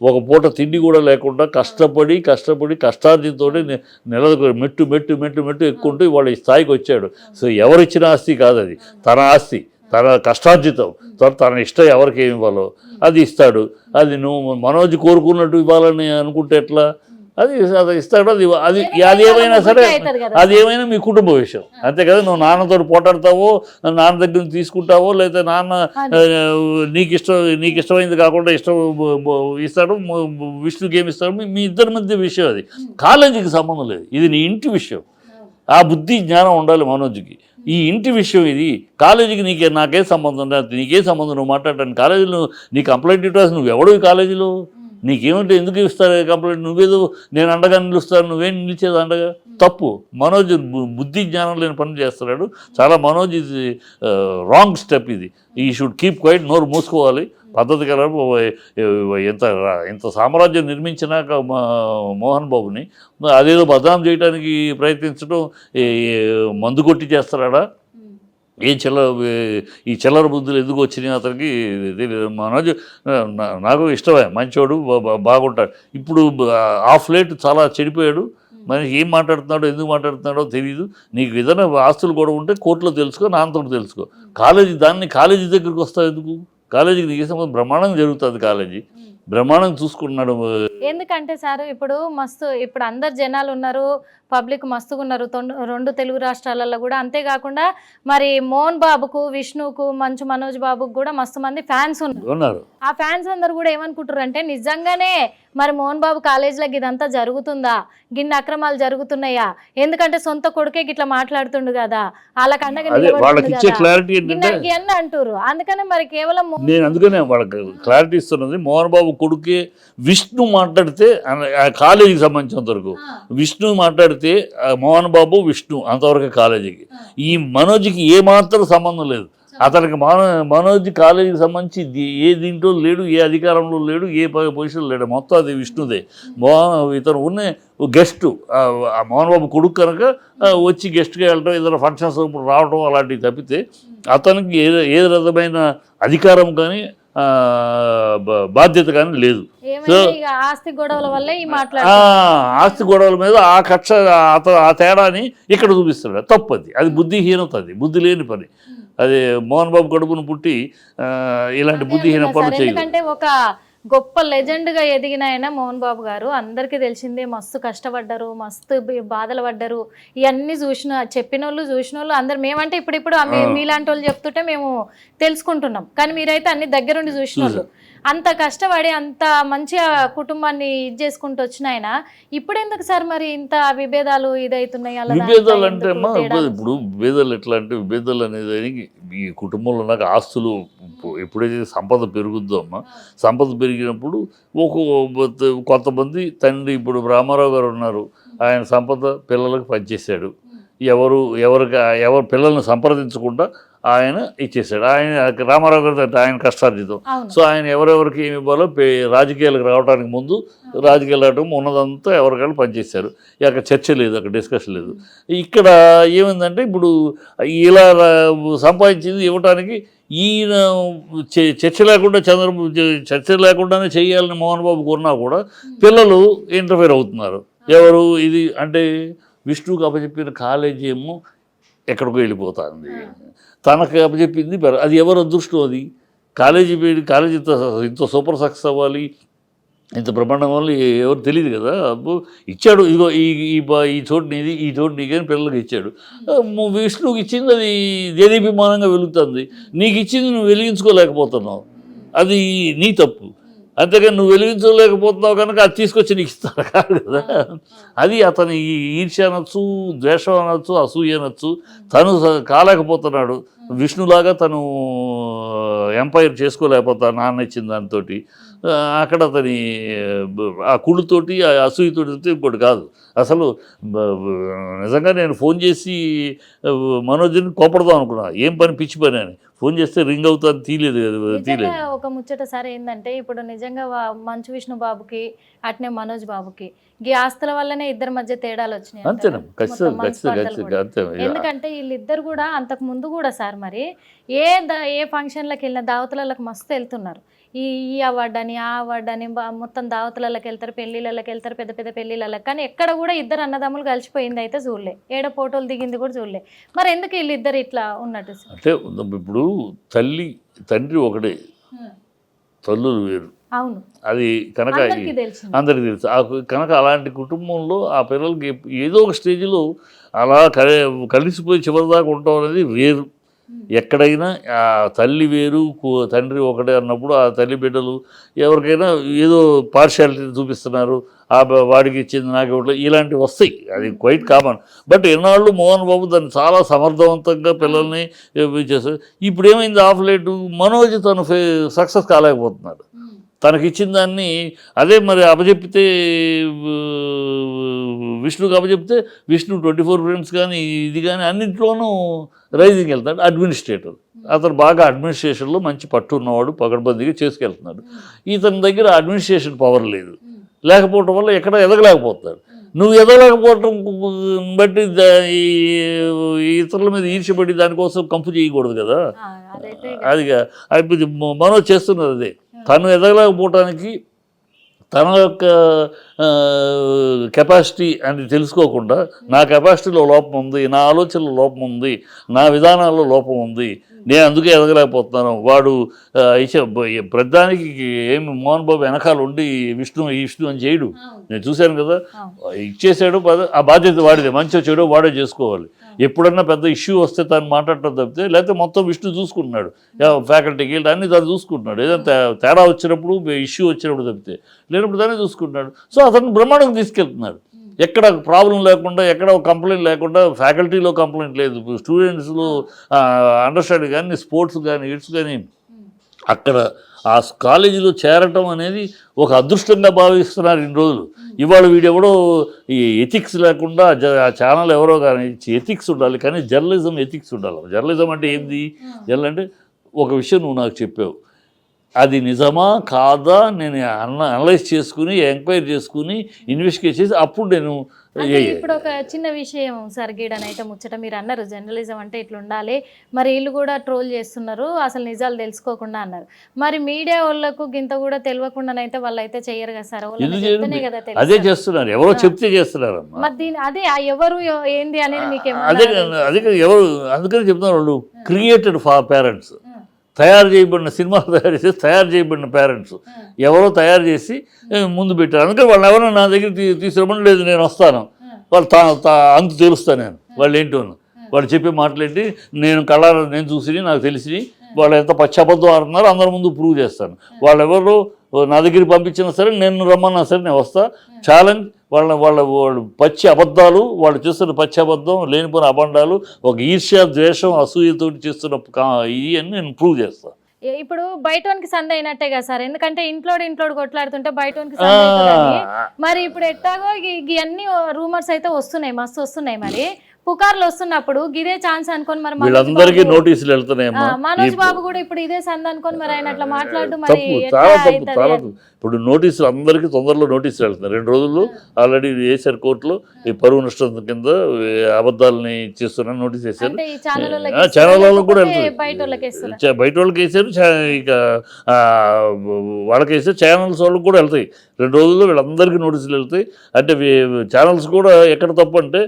ఒక పూట తిండి కూడా లేకుండా కష్టార్జితతో మెట్టు ఎక్కుంటూ వాళ్ళ స్థాయికి వచ్చాడు. సో ఎవరిచ్చిన ఆస్తి కాదు, అది తన ఆస్తి, తన కష్టార్జితం. తన ఇష్టం ఎవరికి ఏమి ఇవ్వాలో అది ఇస్తాడు. అది నువ్వు మనోజ్ కోరుకున్నట్టు ఇవ్వాలని అనుకుంటే ఎట్లా? అది ఇస్తాడు. అది ఏమైనా సరే, అది ఏమైనా మీ కుటుంబ విషయం అంతే కదా. నువ్వు నాన్నతో పోటాడతావో, నాన్న దగ్గర తీసుకుంటావో, లేదా నాన్న నీకు ఇష్టమైంది కాకుండా ఇస్తాడు, విష్ణుకి ఏమి ఇస్తాడు, మీ ఇద్దరి మధ్య విషయం. అది కాలేజీకి సంబంధం లేదు, ఇది నీ ఇంటి విషయం. ఆ బుద్ధి జ్ఞానం ఉండాలి మనోజ్కి. ఈ ఇంటి విషయం ఇది, కాలేజీకి నాకే సంబంధం లేదు, నీకే సంబంధం, నువ్వు మాట్లాడటానికి కాలేజీలో నీ కంప్లైంట్ ఇవ్వాలి, నువ్వు ఎవడు ఈ కాలేజీలో, నీకేమంటే ఎందుకు ఇస్తారు కంప్లైంట్, నువ్వేదో నేను అండగా నిలుస్తాను, నువ్వేం నిలిచేది అండగా, తప్పు. మనోజ్ బుద్ధి జ్ఞానం లేని పని చేస్తున్నాడు, చాలా మనోజ్ ఇది రాంగ్ స్టెప్, ఇది ఈ షుడ్ కీప్ క్వైట్, నోరు మూసుకోవాలి, పద్ధతి కల. ఇంత సామ్రాజ్యం నిర్మించినాక మోహన్ బాబుని అదేదో బదనాం చేయడానికి ప్రయత్నించడం మందు కొట్టి చేస్తాడా, ఈ చిల్లర బుద్ధులు ఎందుకు వచ్చినాయి అతనికి తెలియదు. మనోజ్ నాకు ఇష్టమే, మంచోడు, బాగుంటాడు. ఇప్పుడు ఆఫ్ లేట్ చాలా చెడిపోయాడు, మరి ఏం మాట్లాడుతున్నాడో ఎందుకు మాట్లాడుతున్నాడో తెలియదు. నీకు ఏదైనా ఆస్తులు కూడా ఉంటే కోర్టులో తెలుసుకో, నాన్నతో తెలుసుకో. కాలేజీ దగ్గరికి వస్తావు ఎందుకు, కాలేజీకి నీకు సంబంధం, బ్రహ్మాండంగా జరుగుతుంది కాలేజీ, బ్రహ్మాండంగా చూసుకుంటున్నాడు. ఎందుకంటే సార్ ఇప్పుడు అందరు జనాలు ఉన్నారు, పబ్లిక్ మస్తుగా ఉన్నారు 2 తెలుగు రాష్ట్రాలలో కూడా. అంతేకాకుండా మరి మోహన్ బాబుకు, విష్ణుకు, మంచు మనోజ్ బాబుకు కూడా మస్తు మంది ఫ్యాన్స్ ఉన్నారు. ఆ ఫ్యాన్స్ అందరు కూడా ఏమనుకుంటారు అంటే నిజంగానే మరి మోహన్ బాబు కాలేజీలకు ఇదంతా జరుగుతుందా, గిన్ని అక్రమాలు జరుగుతున్నాయా, ఎందుకంటే సొంత కొడుకే గిట్లా మాట్లాడుతుండు కదా, వాళ్ళకి అండగా అంటారు. అందుకనే మరి కేవలం నేను అందుకనే వాళ్ళకి క్లారిటీ ఇస్తున్నది, మోహన్ బాబు కొడుకే విష్ణు మాట్లాడితే కాలేజీకి సంబంధించినంత వరకు, విష్ణు మాట్లాడితే మోహన్ బాబు విష్ణు అంతవరకు కాలేజీకి, ఈ మనోజ్కి ఏమాత్రం సంబంధం లేదు. అతనికి మనోజ్ కాలేజీకి సంబంధించి ఏ దీంట్లో లేడు, ఏ అధికారంలో లేడు, ఏ పొజిషన్లో లేడు, మొత్తం అది విష్ణుదే. ఇతను ఉన్న గెస్ట్ మోహన్ బాబు కొడుకు కనుక వచ్చి గెస్ట్గా వెళ్ళడం, ఏదైనా ఫంక్షన్స్ రావడం అలాంటివి తప్పితే అతనికి ఏ రకమైన అధికారం కానీ బాధ్యత కానీ లేదు. సో ఆస్తి గొడవల వల్లే ఆస్తి గొడవల మీద ఆ కక్ష ఆ తేడాని ఇక్కడ చూపిస్తాడు. తప్పది, అది బుద్ధిహీనత, అది బుద్ధి లేని పని. అది మోహన్ బాబు కడుపును పుట్టి ఇలాంటి బుద్ధిహీన పనులు చేయదు. ఎందుకంటే ఒక గొప్ప లెజెండ్గా ఎదిగిన ఆయన మోహన్ బాబు గారు, అందరికీ తెలిసిందే, మస్తు కష్టపడ్డారు, మస్తు బాధలు పడ్డారు. ఇవన్నీ చెప్పిన వాళ్ళు చూసిన వాళ్ళు అందరు, మేమంటే ఇప్పుడు మీలాంటి వాళ్ళు చెప్తుంటే మేము తెలుసుకుంటున్నాం, కానీ మీరైతే అన్ని దగ్గరుండి చూసిన వాళ్ళు. అంత కష్టపడి అంత మంచిగా కుటుంబాన్ని ఇది చేసుకుంటూ వచ్చిన ఆయన ఇప్పుడు ఎందుకు సార్ మరి ఇంత విభేదాలు ఇదవుతున్నాయి? విభేదాలు అంటే ఇప్పుడు విభేదాలు ఎట్లా అంటే, విభేదాలు అనేది ఈ కుటుంబంలో నాకు ఆస్తులు ఎప్పుడైతే సంపద పెరుగుద్దో అమ్మా, సంపద పెరిగినప్పుడు కొంతమంది తండ్రి, ఇప్పుడు రామారావు గారు ఉన్నారు, ఆయన సంపద పిల్లలకు పనిచేశాడు, ఎవరు పిల్లల్ని సంప్రదించకుండా ఆయన ఇచ్చేసాడు. ఆయన రామారావు గారు ఆయన కష్టార్జితం. సో ఆయన ఎవరెవరికి ఏమి ఇవ్వాలో రాజకీయాలకు రావడానికి ముందు, రాజకీయాలు రావడం ఉన్నదంతా ఎవరికైనా పనిచేశారు. అక్కడ చర్చ లేదు, అక్కడ డిస్కషన్ లేదు. ఇక్కడ ఏమైందంటే ఇప్పుడు ఇలా సంపాదించింది ఇవ్వటానికి ఈయన చర్చ లేకుండా చర్చ లేకుండానే చేయాలని మోహన్ బాబు కోరినా కూడా పిల్లలు ఇంటర్ఫేర్ అవుతున్నారు. ఎవరు ఇది అంటే విష్ణుకు అప్పచెప్పిన కాలేజీ ఏమో ఎక్కడికో వెళ్ళిపోతుంది, తనకు అప్పచెప్పింది అది ఎవరు అదృష్టం, అది కాలేజీ ఇంత సూపర్ సక్సెస్ అవ్వాలి, ఇంత బ్రహ్మాండం వల్ల ఎవరు తెలియదు కదా. ఇచ్చాడు, ఇదిగో ఈ చోటు నీది, ఈ చోటు నీకని పిల్లలకి ఇచ్చాడు. విష్ణువుకి ఇచ్చింది అది దేదీభిమానంగా వెలుగుతుంది, నీకు ఇచ్చింది నువ్వు వెలిగించుకోలేకపోతున్నావు, అది నీ తప్పు. అంతేగాని నువ్వు వెలిగించలేకపోతున్నావు కనుక అది తీసుకొచ్చి నీకు ఇస్తారు కాదు కదా. అది అతని ఈర్ష్య అనొచ్చు, ద్వేషం అనొచ్చు, అసూయ అనొచ్చు. తను కాలేకపోతున్నాడు, విష్ణులాగా తను ఎంపైర్ చేసుకోలేకపోతాను నాన్న ఇచ్చిన దాంతో. అక్కడ అతని ఆ కుళ్ళుతోటి, ఆ అసూయతోటి ఇంకోటి కాదు. అసలు నిజంగా నేను ఫోన్ చేసి మనోజ్ని కోపడదాం అనుకున్నా, ఏం పని పిచ్చి పని అని. ఫోన్ చేస్తే రింగ్ అవుతుంది, తీయలేదు. ఒక ముచ్చట సార్ ఏంటంటే, ఇప్పుడు నిజంగా మంచు విష్ణు బాబుకి అట్నే మనోజ్ బాబుకి ఈ ఆస్తుల వల్లనే ఇద్దరి మధ్య తేడాలు వచ్చినాయి. అంతేనా? ఎందుకంటే వీళ్ళిద్దరు కూడా అంతకు ముందు కూడా సార్ మరి ఏ ఫంక్షన్లకు వెళ్ళిన దావతులకు మస్తు వెళ్తున్నారు. ఈ అవార్డు అని, ఆ అవార్డు అని, మొత్తం దావతులకి వెళ్తారు, పెళ్లిళ్ళకి వెళ్తారు, పెద్ద పెద్ద పెళ్లిళ్ళకి. కానీ ఎక్కడ కూడా ఇద్దరు అన్నదమ్ములు కలిసిపోయింది అయితే చూడలే, ఏడ ఫోటోలు దిగింది కూడా చూడలే. మరి ఎందుకు వీళ్ళిద్దరు ఇట్లా ఉన్నట్టు? అంటే ఇప్పుడు తండ్రి ఒకటే, తల్లులు వేరు. అవును, అది కనుక అందరికీ తెలుసు. కనుక అలాంటి కుటుంబంలో ఆ పిల్లలకి ఏదో ఒక స్టేజ్లో అలా కలిసిపోయి చివరిదాకా ఉండటం అనేది వేరు. ఎక్కడైనా ఆ తల్లి వేరు తండ్రి ఒకటే అన్నప్పుడు ఆ తల్లి బిడ్డలు ఎవరికైనా ఏదో పార్షియాలిటీ చూపిస్తున్నారు, వాడికి ఇచ్చింది నాకు ఇవ్వట్లేదు, ఇలాంటివి వస్తాయి, అది క్వైట్ కామన్. బట్ ఎన్నాళ్ళు మోహన్ బాబు దాన్ని చాలా సమర్థవంతంగా పిల్లల్ని చేస్తారు. ఇప్పుడు ఏమైంది, ఆఫ్ లేటు మనోజ్ తను సక్సెస్ కాలేకపోతున్నాడు. తనకిచ్చిన దాన్ని అదే మరి అప్పచెప్పితే విష్ణుకి అప్పచెప్తే విష్ణు 24 ఫ్రేమ్స్ కానీ ఇది కానీ అన్నింటిలోనూ రైజింగ్ వెళ్తాడు. అడ్మినిస్ట్రేటర్ అతను బాగా అడ్మినిస్ట్రేషన్లో మంచి పట్టు ఉన్నవాడు, పకడ్బందీగా చేసుకెళ్తున్నాడు. ఇతని దగ్గర అడ్మినిస్ట్రేషన్ పవర్ లేదు, లేకపోవటం వల్ల ఎక్కడ ఎదగలేకపోతాడు. నువ్వు ఎదగలేకపోవటం బట్టి ఇతరుల మీద ఈర్ష్యపడి దానికోసం కంపు చేయకూడదు కదా. అది మనోజ్ చేస్తున్నది అదే. తను ఎదగలేకపోవటానికి తన యొక్క కెపాసిటీ అని తెలుసుకోకుండా నా కెపాసిటీలో లోపం ఉంది, నా ఆలోచనలో లోపం ఉంది, నా విధానాల్లో లోపం ఉంది, నేను అందుకే ఎదగలేకపోతున్నాను. వాడు ప్రధానికి ఏమి మోహన్ బాబు వెనకాల ఉండి విష్ణు అని చేయడు. నేను చూశాను కదా, ఇచ్చేసాడు, ఆ బాధ్యత వాడిదే, మంచిగా చెడు వాడే చేసుకోవాలి. ఎప్పుడన్నా పెద్ద ఇష్యూ వస్తే తను మాట్లాడటం తప్పితే, లేకపోతే మొత్తం విష్ణు చూసుకుంటున్నాడు, ఫ్యాకల్టీకి వీళ్ళు అన్ని తను చూసుకుంటున్నాడు. ఏదైనా తేడా వచ్చినప్పుడు ఇష్యూ వచ్చినప్పుడు తప్పితే, లేనప్పుడు దాన్ని చూసుకుంటున్నాడు. సో అతను బ్రహ్మాండంగా తీసుకెళ్తున్నాడు. ఎక్కడ ప్రాబ్లం లేకుండా, ఎక్కడ కంప్లైంట్ లేకుండా, ఫ్యాకల్టీలో కంప్లైంట్ లేదు, స్టూడెంట్స్లో అండర్స్టాండింగ్ కానీ, స్పోర్ట్స్ కానీ, ఇట్స్ కానీ, అక్కడ ఆ కాలేజీలో చేరటం అనేది ఒక అదృష్టంగా భావిస్తున్నారు ఇన్ని రోజులు. ఇవాళ వీడెవడో ఈ ఎథిక్స్ లేకుండా ఆ ఛానల్ ఎవరో కానీ ఎథిక్స్ ఉండాలి, కానీ జర్నలిజం ఎథిక్స్ ఉండాలి. జర్నలిజం అంటే ఏంది? అంటే ఒక విషయం నువ్వు నాకు చెప్పావు, అది నిజమా కాదా నేను అనలైజ్ చేసుకుని, ఎంక్వైరీ చేసుకుని, ఇన్వెస్టిగేట్ చేసి అప్పుడు నేను. ఇప్పుడు ఒక చిన్న విషయం సార్, గీడనైతే ముచ్చట మీరు అన్నారు జర్నలిజం అంటే ఇట్లా ఉండాలి, మరి వీళ్ళు కూడా ట్రోల్ చేస్తున్నారు అసలు నిజాలు తెలుసుకోకుండా అన్నారు. మరి మీడియా వాళ్ళకు గింత కూడా తెలియకుండానైతే వాళ్ళు అయితే చెయ్యరు కదా సార్, కదా అదే చేస్తున్నారు, ఎవరో చెప్తే చేస్తున్నారు. మరి అదే ఎవరు ఏంది అనేది మీకు అదే ఎవరు, అందుకని చెప్తున్నారు వాళ్ళు క్రియేటెడ్ ఫర్ పేరెంట్స్, తయారు చేయబడిన సినిమాలు తయారు చేయబడిన పేరెంట్స్ ఎవరో తయారు చేసి ముందు పెట్టారు. అందుకని వాళ్ళు ఎవరో నా దగ్గర తీసుకురమని, లేదు నేను వస్తాను, వాళ్ళు అంత తెలుస్తాను నేను, వాళ్ళు ఏంటో వాళ్ళు చెప్పే మాటలేంటి, నేను కళ్ళారా నేను చూసి నాకు తెలిసి వాళ్ళు ఎంత పశ్చాబద్ధం ఆడుతున్నారో అందరి ముందు ప్రూవ్ చేస్తాను. వాళ్ళు ఎవరు నా దగ్గరికి పంపించినా సరే, నేను రమ్మన్నా సరే నేను వస్తా. ఛాలెంజ్ వాళ్ళు పచ్చి అబద్ధాలు, వాళ్ళు చేస్తున్న పచ్చి అబద్ధం, లేనిపోయిన అబండాలు, ఒక ఈర్ష్య, ద్వేషం, అసూయతో చేస్తున్న ఇది అని నేను ప్రూవ్ చేస్తాను. ఇప్పుడు బయటోనికి సంద అయినట్టే కదా సార్, ఎందుకంటే ఇంట్లో కొట్లాడుతుంటే బయటోనికి సంద అవుతుందని. మరి ఇప్పుడు ఎట్టాగో ఇవన్నీ రూమర్స్ అయితే వస్తున్నాయి, మస్తు వస్తున్నాయి. మరి పుకార్లు వస్తున్నప్పుడు ఇదే ఛాన్స్ అనుకోని మరి వీళ్ళందరికీ నోటీసులు వెళ్తున్నాయి. మనోజ్ బాబు కూడా ఇప్పుడు ఇదే సంద అనుకోని మరి ఆయన అట్లా మాట్లాడు, మరి ఇప్పుడు నోటీసులు అందరికీ తొందరలో నోటీసులు వెళ్తున్నాయి. 2 రోజుల్లో ఆల్రెడీ వేశారు కోర్టులో, ఈ పరువు నష్టం కింద అబద్ధాలని చేస్తున్నా నోటీస్ వేశారు. ఛానల్ వాళ్ళకి కూడా వెళ్తుంది, బయట వాళ్ళకి వేసారు, ఇక వాళ్ళకి వేసారు, ఛానల్స్ వాళ్ళకి కూడా వెళ్తాయి. 2 రోజుల్లో వీళ్ళందరికీ నోటీసులు వెళ్తాయి. అంటే ఛానల్స్ కూడా ఎక్కడ తప్పు అంటే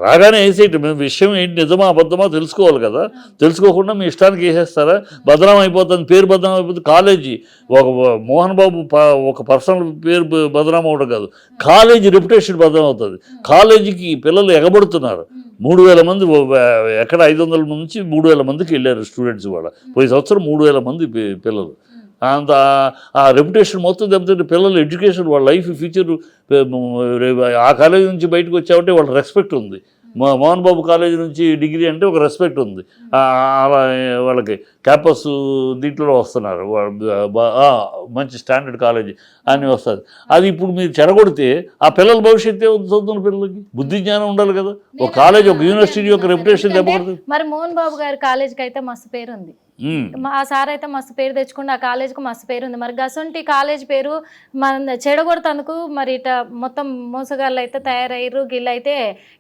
రాగానే వేసేయటం, విషయం ఏంటి, నిజమా అబద్ధమా తెలుసుకోవాలి కదా. తెలుసుకోకుండా మీ ఇష్టానికి వేసేస్తారా? బదనాం అయిపోతుంది, పేరు బదనాం అయిపోతుంది. కాలేజీ ఒక మోహన్ బాబు ఒక పర్సనల్ పేరు బదనాం అవడం కాదు, కాలేజీ రెప్యుటేషన్ బదనాం అవుతుంది. కాలేజీకి పిల్లలు ఎగబడుతున్నారు. 3000 మంది, ఎక్కడ 500 నుంచి 3000 మందికి వెళ్ళారు స్టూడెంట్స్. కూడా పోయి సంవత్సరం 3000 మంది పిల్లలు. అంత ఆ రెప్యుటేషన్ మొత్తం దెబ్బతింటే పిల్లల ఎడ్యుకేషన్, వాళ్ళ లైఫ్, ఫ్యూచర్, ఆ కాలేజీ నుంచి బయటకు వచ్చామంటే వాళ్ళ రెస్పెక్ట్ ఉంది. మోహన్ బాబు కాలేజీ నుంచి డిగ్రీ అంటే ఒక రెస్పెక్ట్ ఉంది. అలా వాళ్ళకి క్యాంపస్ దీంట్లో వస్తున్నారు, మంచి స్టాండర్డ్ కాలేజీ అని వస్తుంది. అది ఇప్పుడు మీరు చెడగొడితే ఆ పిల్లల భవిష్యత్తు ఏముంది? చదువుతున్న పిల్లలకి బుద్ధి జ్ఞానం ఉండాలి కదా. ఒక కాలేజ్, ఒక యూనివర్సిటీ యొక్క రెప్యుటేషన్ దెబ్బకొడుతుంది. మరి మోహన్ బాబు గారి కాలేజీకి అయితే మస్తు పేరు ఉంది, ఆ సార్ అయితే మస్తు పేరు తెచ్చుకుంటే ఆ కాలేజీకి మస్తు పేరు ఉంది. మరి గసంటి కాలేజ్ పేరు మన చెడగొడతందుకు మరి ఇట మొత్తం మోసగాళ్ళు అయితే తయారయ్యారు. గిల్లైతే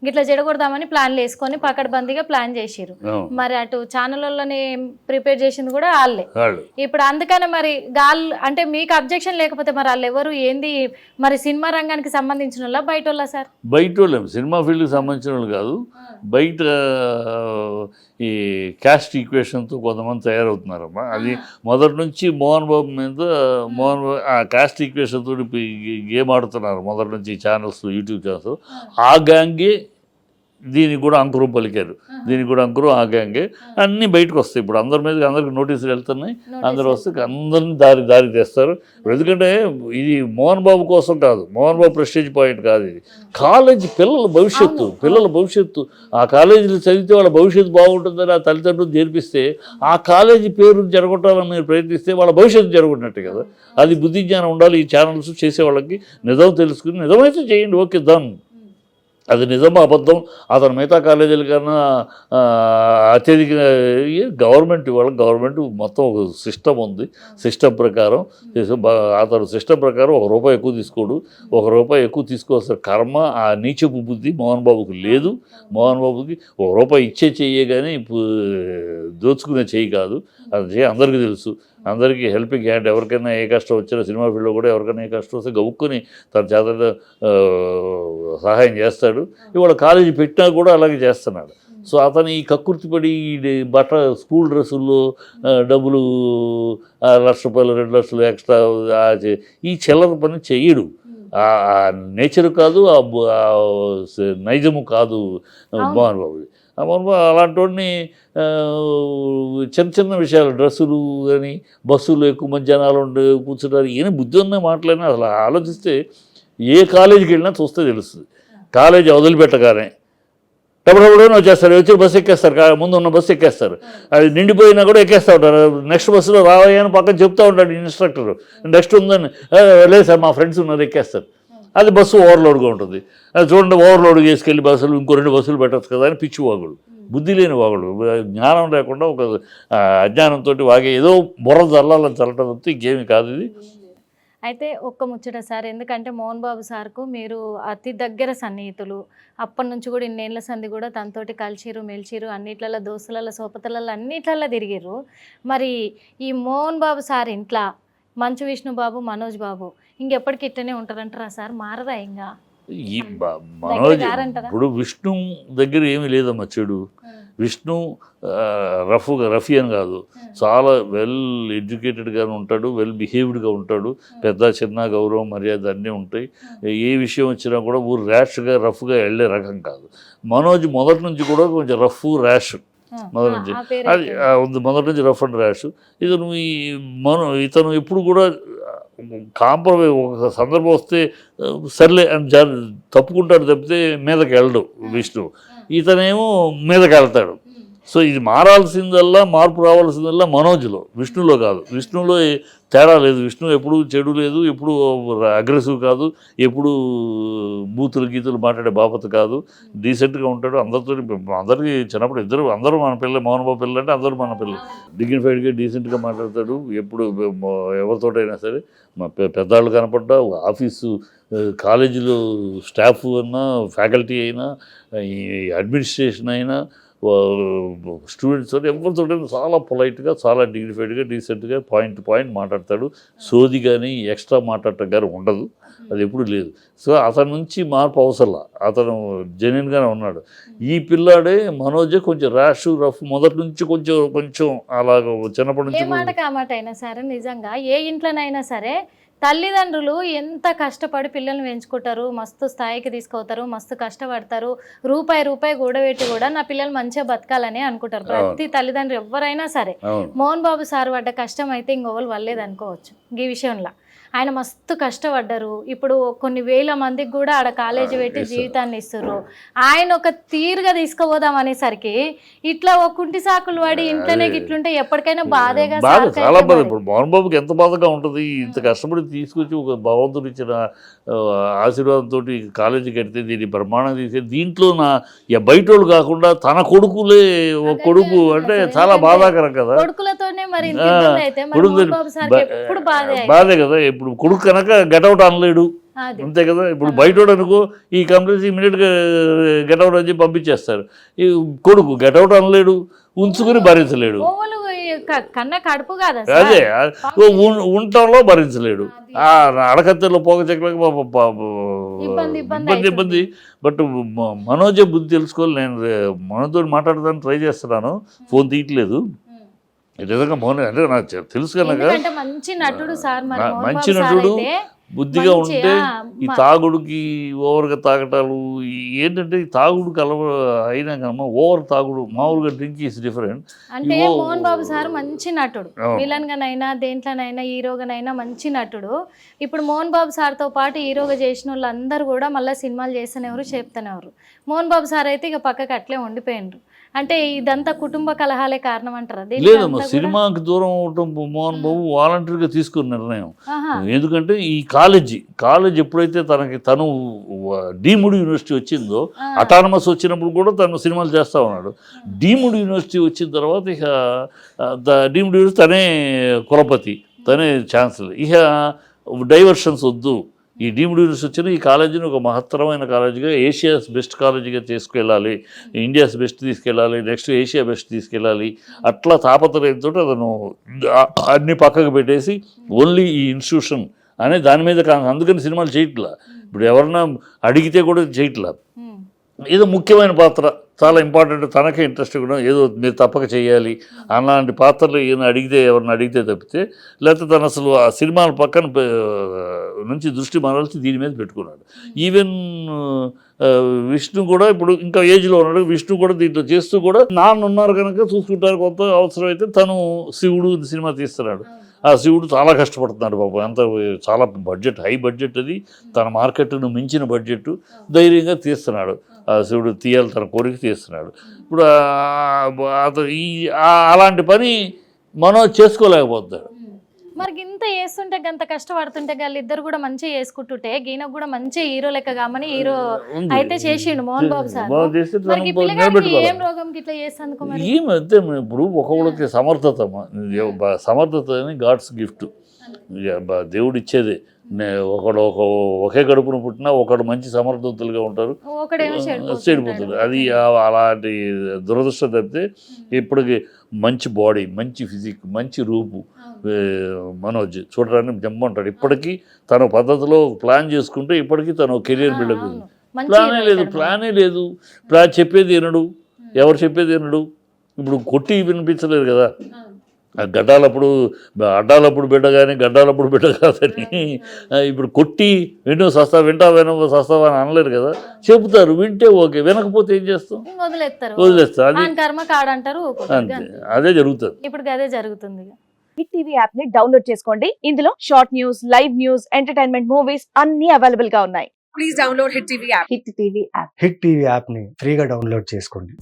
గిట్లా చెడగొడదామని ప్లాన్లు వేసుకొని పకడ్బందీగా ప్లాన్ చేసిరు. మరి అటు ఛానళ్ళని ప్రిపేర్ చేసింది కూడా వాళ్ళే. ఇప్పుడు అందుకనే మరి గాళ్ళు అంటే మీకు అబ్జెక్షన్ లేకపోతే మరి వాళ్ళు ఎవరు ఏంది, మరి సినిమా రంగానికి సంబంధించిన వాళ్ళ బయట వాళ్ళ సార్? బయట వాళ్ళే, సినిమా ఫీల్డ్కి సంబంధించిన వాళ్ళు కాదు. బయట ఈ క్యాస్ట్ ఈక్వేషన్తో కొంతమంది తయారవుతున్నారమ్మా. అది మొదటి నుంచి మోహన్ బాబు మీద ఆ క్యాస్ట్ ఈక్వేషన్ తోటి గేమ్ ఆడుతున్నారు మొదటి నుంచి ఛానల్స్, యూట్యూబ్ ఛానల్స్. ఆ గ్యాంగే దీనికి కూడా అంకురం పలికారు, దీనికి కూడా అంకురం ఆ గ్యాంగే అన్నీ బయటకు వస్తాయి. ఇప్పుడు అందరి మీద అందరికి నోటీసులు వెళ్తున్నాయి, అందరు వస్తే అందరినీ దారి తెస్తారు. ఎందుకంటే ఇది మోహన్ బాబు కోసం కాదు, మోహన్ బాబు ప్రెస్టేజ్ పాయింట్ కాదు, ఇది కాలేజీ పిల్లల భవిష్యత్తు. ఆ కాలేజీలో చదివితే వాళ్ళ భవిష్యత్తు బాగుంటుందని ఆ తల్లిదండ్రులు చేర్పిస్తే ఆ కాలేజీ పేరు జరగొట్టాలని మీరు ప్రయత్నిస్తే వాళ్ళ భవిష్యత్తు జరగొట్టినట్టు కదా. అది బుద్ధి జ్ఞానం ఉండాలి ఈ ఛానల్స్ చేసే వాళ్ళకి. నిజం తెలుసుకుని నిజమైతే చేయండి, ఓకే డన్. అది నిజమా అబద్ధం అతను మిగతా కాలేజీల కన్నా అత్యధిక గవర్నమెంట్ మొత్తం ఒక సిస్టమ్ ఉంది. సిస్టమ్ ప్రకారం అతను సిస్టమ్ ప్రకారం ₹1 ఎక్కువ తీసుకోడు, ₹1 ఎక్కువ తీసుకోవాల్సిన కర్మ ఆ నీచపు బుద్ధి మోహన్ బాబుకి లేదు. మోహన్ బాబుకి ₹1 ఇచ్చే చెయ్యే కానీ దోచుకునే చెయ్యి కాదు. అది అందరికీ తెలుసు. అందరికీ హెల్పింగ్ హ్యాండ్. ఎవరికైనా ఏ కష్టం వచ్చినా సినిమా ఫీల్డ్లో కూడా ఎవరికైనా ఏ కష్టం వస్తే గవుక్కుని తన చేత సహాయం చేస్తాడు. ఇవాళ కాలేజీ పెట్టినా కూడా అలాగే చేస్తున్నాడు. సో అతను ఈ కక్కుర్తిపడి స్కూల్ డ్రెస్సుల్లో డబ్బులు ₹1,00,000 ₹2,00,000 ఎక్స్ట్రా ఈ చిల్లర పని చెయ్యడు. ఆ నేచరు కాదు, ఆ నైజము కాదు మోహన్ బాబుది. మోహన్ బాబు అలాంటి వాడిని చిన్న విషయాలు డ్రెస్సులు కానీ బస్సులు ఎక్కువ మంది జనాలు కూర్చుంటారు ఈయన బుద్ధి ఉన్న మాటలైనా అసలు ఆలోచిస్తే ఏ కాలేజీకి వెళ్ళినా చూస్తే తెలుస్తుంది. కాలేజీ వదిలిపెట్టగానే డబ్బుడైనా వచ్చేస్తారు, వచ్చి బస్సు ఎక్కేస్తారు, ముందు ఉన్న బస్సు ఎక్కేస్తారు. అది నిండిపోయినా కూడా ఎక్కేస్తూ ఉంటారు. నెక్స్ట్ బస్సులో రావయ్యని పక్కన చెప్తూ ఉంటాడు ఇన్స్ట్రక్టర్, నెక్స్ట్ ఉందని. లేదు సార్ మా ఫ్రెండ్స్ ఉన్నారు ఎక్కేస్తారు. అది బస్సు ఓవర్లోడ్గా ఉంటుంది. అది చూడండి ఓవర్లోడ్ చేసుకెళ్ళి బస్సులు ఇంకో 2 బస్సులు పెట్టచ్చు కదా అని పిచ్చి వాగుడు, బుద్ధి లేని వాగుడు, జ్ఞానం లేకుండా ఒక అజ్ఞానంతో వాగే ఏదో బుర్ర చల్లాలని చల్లటం తప్పితే ఇంకేమీ కాదు ఇది. అయితే ఒక్క ముచ్చట సార్, ఎందుకంటే మోహన్ బాబు సార్కు మీరు అతి దగ్గర సన్నిహితులు, అప్పటి నుంచి కూడా ఇన్నేళ్ల సంది కూడా తనతోటి కలిసిరు మెలిచిరు, అన్నిట్లలో దోస్తులలో సోపతలలో అన్నిట్లలో తిరిగిర్రు. మరి ఈ మోహన్ బాబు సార్ ఇంట్లో మంచు విష్ణుబాబు మనోజ్ బాబు ఇంకెప్పటికి ఇట్టనే ఉంటారంటారా సార్? మారదా ఇంకా ఈ మనోజ్ ఇప్పుడు విష్ణు దగ్గర ఏమీ లేదమ్మా చెడు. విష్ణు రఫీ అని కాదు, చాలా వెల్ ఎడ్యుకేటెడ్గానే ఉంటాడు, వెల్ బిహేవ్డ్గా ఉంటాడు. పెద్ద చిన్న గౌరవం మర్యాద అన్నీ ఉంటాయి. ఏ విషయం వచ్చినా కూడా ఊరు ర్యాష్గా రఫ్గా వెళ్ళే రకం కాదు. మనోజ్ మొదటి నుంచి కూడా కొంచెం రఫ్ ర్యాష్ మొదటి నుంచి అది ఉంది, మొదటి నుంచి రఫ్ అండ్ ర్యాష్. ఇతను ఎప్పుడు కూడా కాంప్రమైజ్, ఒక సందర్భం వస్తే సర్లే అని తప్పుకుంటాడు తప్పితే మీదకి వెళ్ళడు విష్ణు. ఇతనేమో మీదకి వెళ్తాడు. సో ఇది మార్పు రావాల్సిందల్లా మనోజ్లో, విష్ణులో కాదు. విష్ణులో తేడా లేదు. విష్ణు ఎప్పుడు చెడు లేదు, ఎప్పుడు అగ్రెసివ్ కాదు, ఎప్పుడు బూతులు గీతులు మాట్లాడే బాపత కాదు, డీసెంట్గా ఉంటాడు. అందరికీ చిన్నప్పుడు అందరూ మన పిల్లలు, మోహన్ బాబు పిల్లలు అంటే అందరూ మన పిల్లలు. డిగ్నిఫైడ్గా డీసెంట్గా మాట్లాడతాడు. ఎప్పుడు ఎవరితోటైనా సరే, మా పెద్దవాళ్ళు కనపడ్డా, ఆఫీసు కాలేజీలో స్టాఫ్ అయినా, ఫ్యాకల్టీ అయినా, ఈ అడ్మినిస్ట్రేషన్ అయినా, స్టూడెంట్స్ ఎవరితో చాలా పొలైట్గా, చాలా డిగ్నిఫైడ్గా, డీసెంట్గా పాయింట్ టు పాయింట్ మాట్లాడతాడు. సోది కానీ ఎక్స్ట్రా మాట్లాడటం కానీ ఉండదు, అది ఎప్పుడు లేదు. సో అతని నుంచి మార్పు అవసరంలా, అతను జెన్యున్గానే ఉన్నాడు. ఈ పిల్లాడే మనోజే కొంచెం ర్యాష్ రఫ్ మొదటి నుంచి కొంచెం అలాగ చిన్నప్పటి నుంచి. ఏ మాట కామాట అయినా సరే, నిజంగా ఏ ఇంట్లోనైనా సరే తల్లిదండ్రులు ఎంత కష్టపడి పిల్లల్ని పెంచుకుంటారు, మస్తు స్థాయికి తీసుకుపోతారు, మస్తు కష్టపడతారు, రూపాయి కూడబెట్టి కూడా నా పిల్లలు మంచిగా బతకాలని అనుకుంటారు ప్రతి తల్లిదండ్రులు ఎవరైనా సరే. మోహన్ బాబు సార్ పడ్డ కష్టం అయితే ఇంకోళ్ళు వల్లేదు అనుకోవచ్చు. ఈ విషయంలో ఆయన మస్తు కష్టపడ్డారు. ఇప్పుడు కొన్ని వేల మందికి కూడా ఆడ కాలేజీ పెట్టి జీవితాన్ని ఇస్తారు. ఆయన ఒక తీరుగా తీసుకుపోదాం అనేసరికి ఇట్లా ఒక కుంటి సాకులు పడి ఇంట్లోనే ఇట్లుంటే ఎప్పటికైనా బాధేగా. చాలా బాధ. ఇప్పుడు మోహన్ బాబుకి ఎంత బాధగా ఉంటుంది. ఇంత కష్టపడి తీసుకొచ్చి ఒక భగవంతుడు ఇచ్చిన ఆశీర్వాదంతో కాలేజీ కడితే దీన్ని బ్రహ్మాండం తీసే, దీంట్లో బయట వాళ్ళు కాకుండా తన కొడుకులే ఒక కొడుకు అంటే చాలా బాధాకరం కదా. కొడుకులతోనే మరి బాధే కదా. ఇప్పుడు కొడుకు కనుక గెటౌట్ అనలేడు, అంతే కదా. ఇప్పుడు బయట అనుకో ఈ కంప్లైంట్స్ ఇమీడియట్గా గెటౌట్ అని పంపించేస్తారు. ఈ కొడుకు గెటౌట్ అనలేడు, ఉంచుకుని భరించలేడు, అదే ఉండటంలో భరించలేడు, అడకత్తెలో పోగ చెక్కలకు ఇబ్బంది. బట్ మనోజ బుద్ధి తెలుసుకోవాలి. నేను మనతో మాట్లాడడానికి ట్రై చేస్తున్నాను, ఫోన్ తీయట్లేదు. నిజంగా మోహన్ అంటే నాకు తెలుసు కనుక మంచి నటుడు సార్, మంచి నటుడు, బుద్ధిగా మంచి, ఉంటే ఆ, ఈ తాగుడుకి ఓవర్గా తాగటాలు ఏంటంటే ఈ తాగుడుకి అయినా కన్నా ఓవర్ తాగుడు మామూలుగా డ్రింక్ ఈస్ డిఫరెంట్. అంటే మోహన్ బాబు సార్ మంచి నటుడు, అవును. విలన్ గానైనా దేంట్లోనైనా హీరోగానైనా మంచి నటుడు. ఇప్పుడు మోహన్ బాబు సార్తో పాటు హీరోగా చేసిన వాళ్ళు అందరూ కూడా మళ్ళీ సినిమాలు చేస్తేనేవారు, చెప్తానేవారు. మోహన్ బాబు సార్ అయితే ఇక పక్కకి అట్లే ఉండిపోయిండ్రు. అంటే ఇదంతా కుటుంబ కలహాలే కారణం అంటారా? లేదమ్మా, సినిమాకి దూరం అవటం మోహన్ బాబు వాలంటరీగా తీసుకున్న నిర్ణయం. ఎందుకంటే ఈ కాలేజ్ ఎప్పుడైతే తను డీమ్డ్ యూనివర్సిటీ వచ్చిందో, అటానమస్ వచ్చినప్పుడు కూడా తను సినిమాలు చేస్తూ ఉన్నాడు. డీమ్డ్ యూనివర్సిటీ వచ్చిన తర్వాత ఇక డీమ్డ్ యూనివర్సిటీ తనే కులపతి, తనే ఛాన్సలర్. ఇక డైవర్షన్స్ వద్దు, ఈ డీమ్డ్ యూనివర్సిటీ వచ్చిన ఈ కాలేజీని ఒక మహత్తరమైన కాలేజీగా, ఏషియాస్ బెస్ట్ కాలేజీగా తీసుకెళ్ళాలి, ఇండియాస్ బెస్ట్ తీసుకెళ్ళాలి, నెక్స్ట్ ఏషియా బెస్ట్ తీసుకెళ్ళాలి, అట్లా తాపత్రయంతో అతను అన్ని పక్కకు పెట్టేసి ఓన్లీ ఈ ఇన్స్టిట్యూషన్ అనే దాని మీద అందుకని సినిమాలు చేయట్లా. ఇప్పుడు ఎవరన్నా అడిగితే కూడా చేయట్లా. ఏదో ముఖ్యమైన పాత్ర, చాలా ఇంపార్టెంట్, తనకే ఇంట్రెస్ట్ కూడా ఏదో మీరు తప్పక చేయాలి అలాంటి పాత్రలు ఎవరిని అడిగితే తప్పితే, లేకపోతే తను అసలు ఆ సినిమాల పక్కన నుంచి దృష్టి మరల్చి దీని మీద పెట్టుకున్నాడు. ఈవెన్ విష్ణు కూడా ఇప్పుడు ఇంకా ఏజ్లో ఉన్నాడు. విష్ణు కూడా దీంట్లో చేస్తూ కూడా నాన్న ఉన్నారు కనుక చూసుకుంటారు, కొంత అవసరం అయితే తను శివుడు సినిమా తీస్తున్నాడు. ఆ శివుడు చాలా కష్టపడుతున్నాడు పాపం, అంత చాలా బడ్జెట్, హై బడ్జెట్, అది తన మార్కెట్ను మించిన బడ్జెట్, ధైర్యంగా తీస్తున్నాడు. ఆ శివుడు తీయాలి, తన కోరిక తీస్తున్నాడు. ఇప్పుడు అతను అలాంటి పని మనం చేసుకోలేకపోతాడు. మరి ఇంత చేస్తుంటే గంత కష్టపడుతుంటే వాళ్ళిద్దరు కూడా మంచిగా చేసుకుంటుంటే గీనకు కూడా మంచి హీరో లెక్క కామని హీరో అయితే చేసిండు మోహన్ బాబు సార్. మరి ఈ పిల్లగాడికి ఏం రోగంకి ఇట్లా చేసేందుకు మరి? ఏమంటే ఇప్పుడు ఒకళ్ళకి సమర్థత అని గాడ్స్ గిఫ్ట్, దేవుడు ఇచ్చేదే. ఒకే గడుపును పుట్టినా ఒకడు మంచి సమర్థవంతులుగా ఉంటారు, చెడిపోతుంది. అది అలాంటి దురదృష్టం తప్పితే ఇప్పటికి మంచి బాడీ, మంచి ఫిజిక్, మంచి రూపు, మనోజ్ చూడడానికి జమ్మంటాడు. ఇప్పటికీ తన పద్ధతిలో ప్లాన్ చేసుకుంటే ఇప్పటికీ తను కెరీర్ బిల్డప్. ప్లానే లేదు. చెప్పేది వినడు, ఎవరు చెప్పేది వినడు. ఇప్పుడు కొట్టి వినిపించలేదు కదా, అడ్డాలప్పుడు బిడ్డ కానీ గడ్డాలప్పుడు బిడ్డ కాదని ఇప్పుడు కొట్టి విను వింటావా సస్తావా అని అనలేరు కదా. చెబుతారు, వింటే ఓకే, వినకపోతే ఏం చేస్తాం? వదిలేస్తారు. అంతే, అదే జరుగుతుంది. ఇప్పుడు అదే జరుగుతుంది. హిట్ టీవీ యాప్ ని డౌన్లోడ్ చేసుకోండి. ఇందులో short news, live news, entertainment movies అన్ని అవైలబుల్ గా ఉన్నాయి. Please download hit TV app. Hit TV app ని ఫ్రీగా డౌన్లోడ్ చేసుకోండి.